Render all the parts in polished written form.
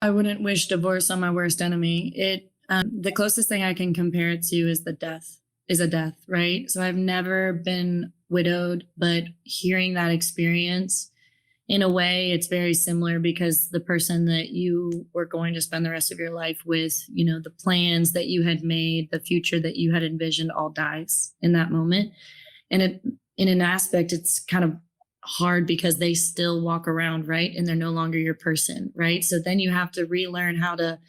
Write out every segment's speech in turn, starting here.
I wouldn't wish divorce on my worst enemy. The closest thing I can compare it to is a death, right? So I've never been widowed, but hearing that experience, in a way, it's very similar because the person that you were going to spend the rest of your life with, the plans that you had made, the future that you had envisioned all dies in that moment. And in an aspect, it's kind of hard because they still walk around, right? And they're no longer your person, right? So then you have to relearn how to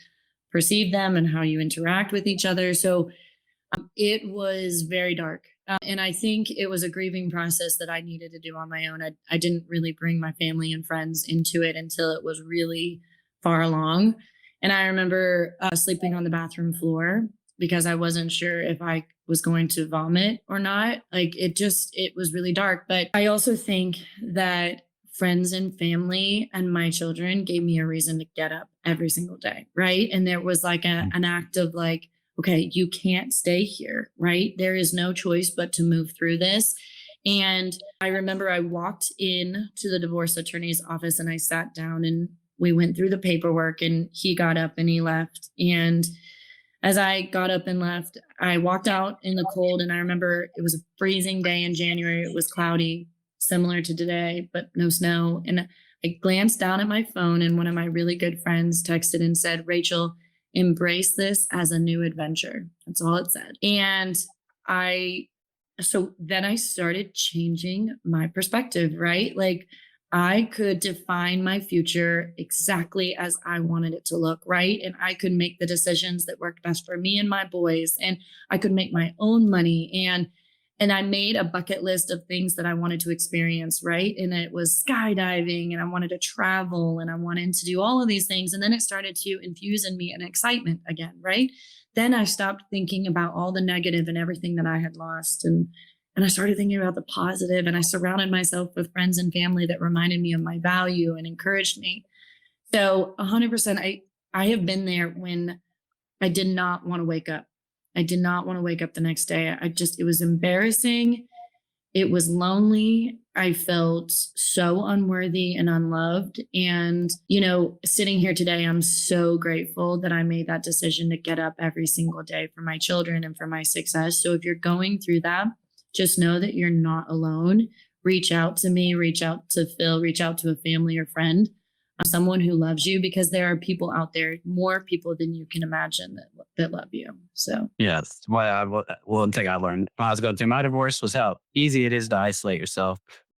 perceive them and how you interact with each other. So it was very dark. And I think it was a grieving process that I needed to do on my own. I didn't really bring my family and friends into it until it was really far along. And I remember sleeping on the bathroom floor because I wasn't sure if I was going to vomit or not. Like it was really dark. But I also think that friends and family and my children gave me a reason to get up every single day. Right. And there was like an act of like, okay, you can't stay here, right? There is no choice but to move through this. And I remember I walked in to the divorce attorney's office and I sat down and we went through the paperwork and he got up and he left. And as I got up and left, I walked out in the cold and I remember it was a freezing day in January. It was cloudy, similar to today, but no snow. And I glanced down at my phone and one of my really good friends texted and said, "Rachel, embrace this as a new adventure." That's all it said. And so then I started changing my perspective, right? Like I could define my future exactly as I wanted it to look, right? And I could make the decisions that worked best for me and my boys, and I could make my own money. And I made a bucket list of things that I wanted to experience, right? And it was skydiving, and I wanted to travel, and I wanted to do all of these things. And then it started to infuse in me an excitement again, right? Then I stopped thinking about all the negative and everything that I had lost. And I started thinking about the positive, and I surrounded myself with friends and family that reminded me of my value and encouraged me. So 100%, I have been there when I did not want to wake up. I did not want to wake up the next day. It was embarrassing. It was lonely. I felt so unworthy and unloved. And, sitting here today, I'm so grateful that I made that decision to get up every single day for my children and for my success. So if you're going through that, just know that you're not alone. Reach out to me, reach out to Phil, reach out to a family or friend, someone who loves you, because there are people out there, more people than you can imagine that love you. So Yes. Well, one thing I learned when I was going through my divorce was how easy it is to isolate yourself.